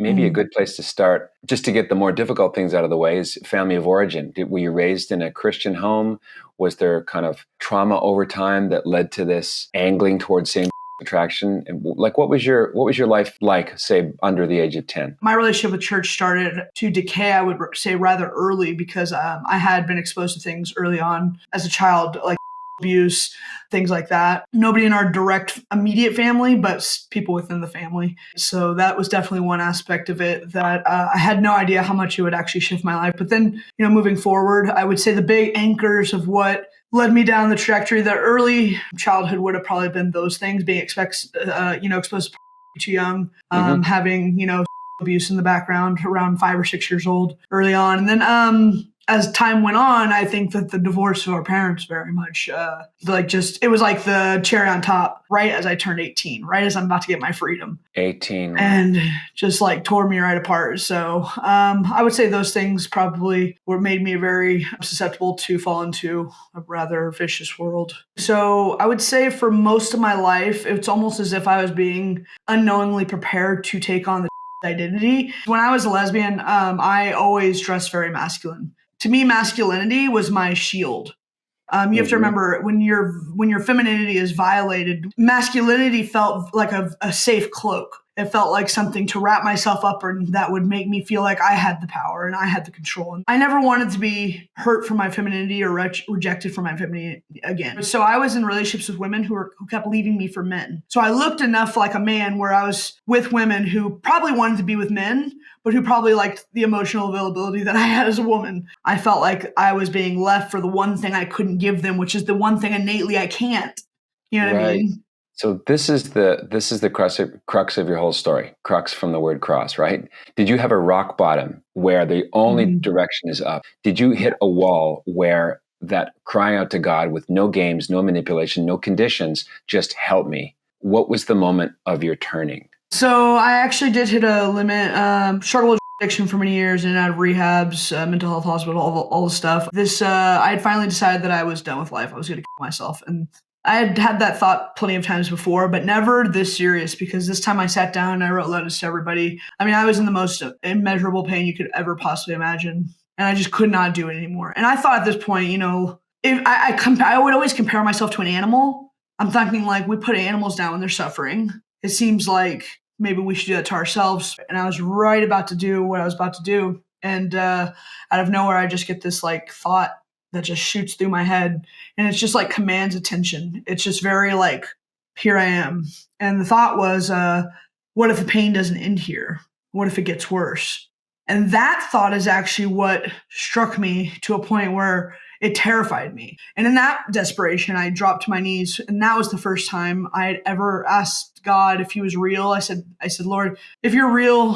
maybe a good place to start, just to get the more difficult things out of the way, is family of origin. Were you raised in a Christian home? Was there kind of trauma over time that led to this angling towards same attraction? And like, what was your life like, say, under the age of 10? My relationship with church started to decay, I would say, rather early, because I had been exposed to things early on as a child, like abuse, things like that. Nobody in our direct immediate family, but people within the family. So that was definitely one aspect of it that I had no idea how much it would actually shift my life. But then, moving forward, I would say the big anchors of what led me down the trajectory, the early childhood would have probably been those things, being exposed to too young, having, abuse in the background around 5 or 6 years old early on. And then, as time went on, I think that the divorce of our parents very much, it was like the cherry on top, right as I turned 18, right as I'm about to get my freedom. 18. And just like tore me right apart. So I would say those things probably made me very susceptible to fall into a rather vicious world. So I would say for most of my life, it's almost as if I was being unknowingly prepared to take on the identity. When I was a lesbian, I always dressed very masculine. To me, masculinity was my shield. You have to remember, when your femininity is violated, masculinity felt like a safe cloak. It felt like something to wrap myself up in that would make me feel like I had the power and I had the control. And I never wanted to be hurt for my femininity or rejected for my femininity again. So I was in relationships with women who kept leaving me for men. So I looked enough like a man where I was with women who probably wanted to be with men, but who probably liked the emotional availability that I had as a woman. I felt like I was being left for the one thing I couldn't give them, which is the one thing innately I can't. You know what I mean? So this is the crux of your whole story. Crux from the word cross, right? Did you have a rock bottom where the only direction is up? Did you hit a wall where that crying out to God with no games, no manipulation, no conditions, just help me? What was the moment of your turning? So I actually did hit a limit, struggled with addiction for many years, in and out of rehabs, mental health hospital, all the stuff. I had finally decided that I was done with life. I was going to kill myself. And I had had that thought plenty of times before, but never this serious, because this time I sat down and I wrote letters to everybody. I mean, I was in the most immeasurable pain you could ever possibly imagine. And I just could not do it anymore. And I thought at this point, if I would always compare myself to an animal. I'm thinking, like, we put animals down when they're suffering. It seems like maybe we should do that to ourselves. And I was right about to do what I was about to do. And out of nowhere, I just get this like thought that just shoots through my head. And it's just like commands attention. It's just very like, here I am. And the thought was, what if the pain doesn't end here? What if it gets worse? And that thought is actually what struck me to a point where it terrified me. And in that desperation, I dropped to my knees. And that was the first time I had ever asked God if he was real. I said, Lord, if you're real,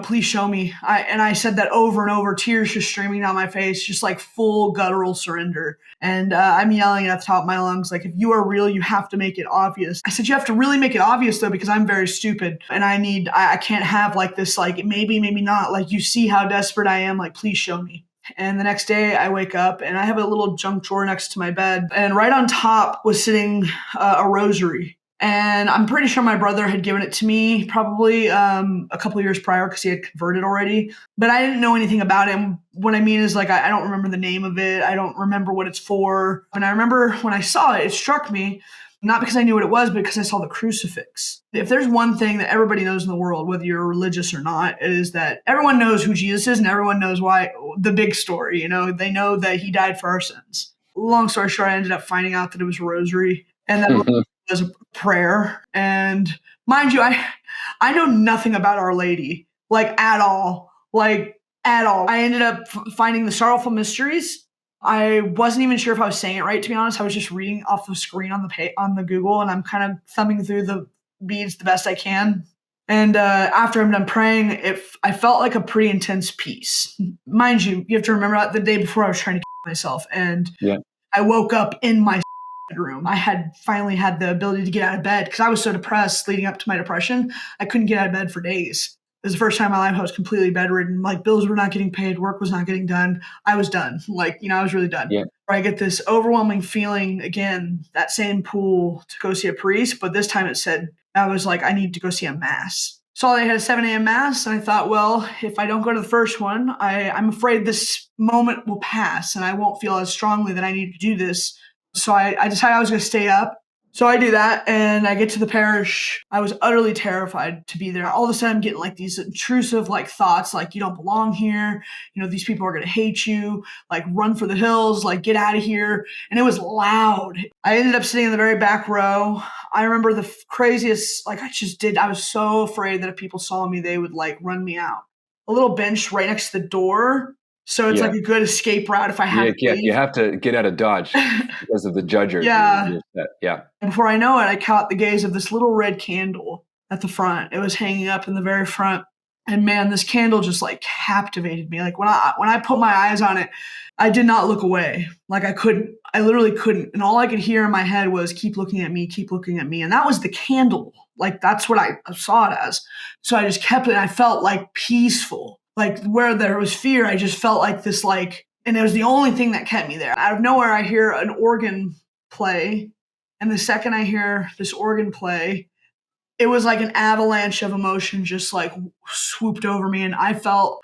please show me. I said that over and over, tears just streaming down my face, just like full guttural surrender. And I'm yelling at the top of my lungs, like, if you are real, you have to make it obvious. I said, you have to really make it obvious though, because I'm very stupid. And I can't have like this, like maybe not, like, you see how desperate I am, like, please show me. And the next day I wake up and I have a little junk drawer next to my bed. And right on top was sitting a rosary. And I'm pretty sure my brother had given it to me probably a couple of years prior, because he had converted already. But I didn't know anything about it. What I mean is, like, I don't remember the name of it. I don't remember what it's for. And I remember when I saw it, it struck me, not because I knew what it was, but because I saw the crucifix. If there's one thing that everybody knows in the world, whether you're religious or not, it is that everyone knows who Jesus is and everyone knows why, the big story, they know that he died for our sins. Long story short, I ended up finding out that it was a rosary, and that was a prayer. And mind you, I know nothing about Our Lady, like at all. I ended up finding the Sorrowful Mysteries. I wasn't even sure if I was saying it right, to be honest. I was just reading off the screen on the Google, and I'm kind of thumbing through the beads the best I can. And after I'm done praying, I felt like a pretty intense peace. Mind you, you have to remember that the day before I was trying to kill myself, and I woke up in my bedroom. I had finally had the ability to get out of bed because I was so depressed leading up to my depression. I couldn't get out of bed for days. It was the first time in my life I was completely bedridden. Like, bills were not getting paid, work was not getting done. I was done. I was really done. Yeah. I get this overwhelming feeling again, that same pull to go see a priest, but this time I was like, I need to go see a mass. saw they had a 7 a.m. mass, and I thought, well, if I don't go to the first one, I'm afraid this moment will pass and I won't feel as strongly that I need to do this. So I decided I was going to stay up. So I do that, and I get to the parish. I was utterly terrified to be there. All of a sudden, I'm getting like these intrusive like thoughts, like you don't belong here. You know, these people are going to hate you. Like, run for the hills. Like, get out of here. And it was loud. I ended up sitting in the very back row. I remember the craziest. Like, I was so afraid that if people saw me, they would like run me out. A little bench right next to the door. So it's like a good escape route if I have to leave. You have to get out of Dodge because of the judger. Yeah. Yeah. Before I know it, I caught the gaze of this little red candle at the front. It was hanging up in the very front. And man, this candle just like captivated me. Like when I put my eyes on it, I did not look away. Like I literally couldn't. And all I could hear in my head was, keep looking at me, keep looking at me. And that was the candle. Like, that's what I saw it as. So I just kept it, and I felt like peaceful. Like, where there was fear, I just felt like this, like, and it was the only thing that kept me there. Out of nowhere, I hear an organ play. And the second I hear this organ play, it was like an avalanche of emotion just like swooped over me. And I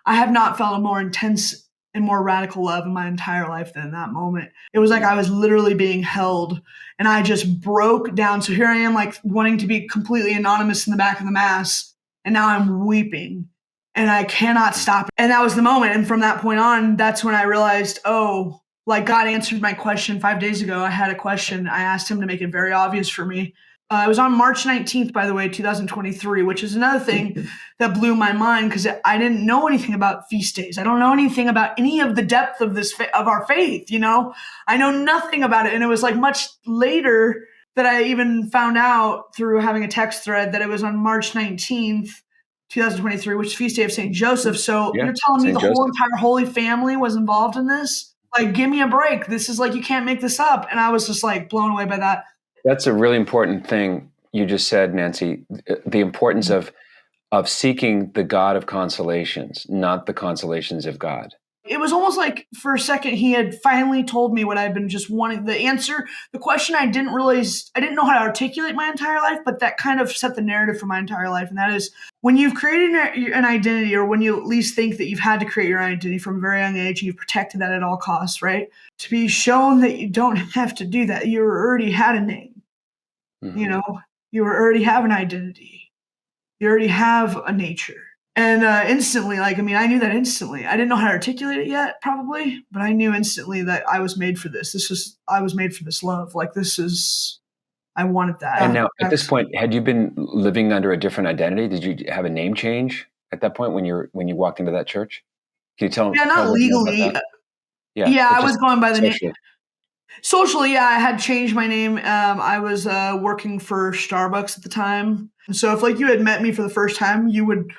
have not felt a more intense and more radical love in my entire life than that moment. It was like I was literally being held, and I just broke down. So here I am, like, wanting to be completely anonymous in the back of the mass. And now I'm weeping. And I cannot stop. And that was the moment. And from that point on, that's when I realized, oh, like, God answered my question 5 days ago. I had a question. I asked him to make it very obvious for me. It was on March 19th, by the way, 2023, which is another thing that blew my mind, because I didn't know anything about feast days. I don't know anything about any of the depth of of our faith, you know? I know nothing about it. And it was like much later that I even found out through having a text thread that it was on March 19th, 2023, which is Feast Day of St. Joseph. So you're telling me the whole entire Holy Family was involved in this? Like, give me a break. This is like, you can't make this up. And I was just like blown away by that. That's a really important thing you just said, Nancy. The importance of seeking the God of consolations, not the consolations of God. It was almost like for a second he had finally told me what I'd been just wanting. The answer, the question I didn't know how to articulate my entire life, but that kind of set the narrative for my entire life. And that is, when you've created an identity, or when you at least think that you've had to create your identity from a very young age, and you've protected that at all costs, right? To be shown that you don't have to do that. You already had a name. Mm-hmm. You know, you already have an identity. You already have a nature. And instantly, like, I mean, I knew that instantly. I didn't know how to articulate it yet, probably, but I knew instantly that I was made for this. I was made for this love. Like, I wanted that. And now, at this point, had you been living under a different identity? Did you have a name change at that point when you walked into that church? Can you tell? Yeah, not legally. Yeah, I was going by the name. Socially, yeah, I had changed my name. I was working for Starbucks at the time. So if, like, you had met me for the first time, you would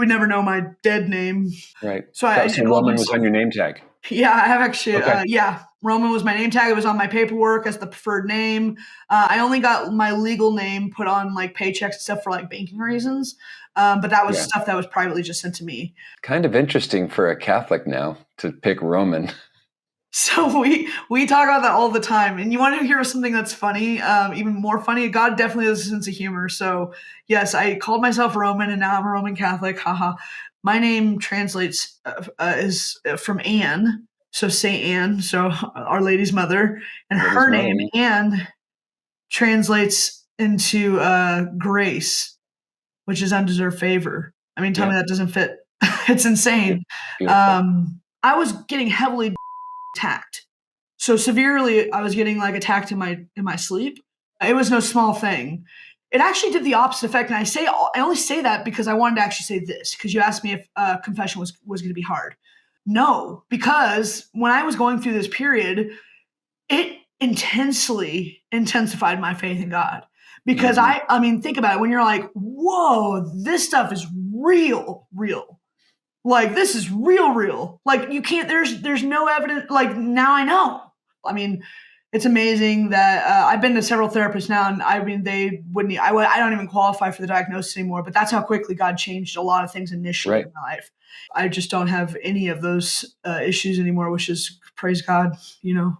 never know my dead name. Right. So Roman was on your name tag. Yeah, I have actually. Okay. Roman was my name tag. It was on my paperwork as the preferred name. I only got my legal name put on like paychecks and stuff for like banking reasons. But that was stuff that was privately just sent to me. Kind of interesting for a Catholic now to pick Roman. So we talk about that all the time. And you want to hear something that's funny, even more funny? God definitely has a sense of humor. So yes, I called myself Roman, and now I'm a Roman Catholic. Haha. My name translates is from Anne, so Saint Anne, so Our Lady's mother, and her name Anne translates into grace, which is undeserved favor. I mean, tell me that doesn't fit. It's insane. I was getting heavily attacked. So severely, I was getting like attacked in my sleep. It was no small thing. It actually did the opposite effect. And I only say that because I wanted to actually say this, because you asked me if confession was going to be hard. No, because when I was going through this period, it intensely intensified my faith in God. Because I mean, think about it. When you're like, whoa, this stuff is real. Like, this is real. Like, you can't, there's no evidence. Like, now I know. I mean, it's amazing that I've been to several therapists now, and I mean, they wouldn't, I don't even qualify for the diagnosis anymore, but that's how quickly God changed a lot of things initially in my life. I just don't have any of those issues anymore, which is, praise God, you know.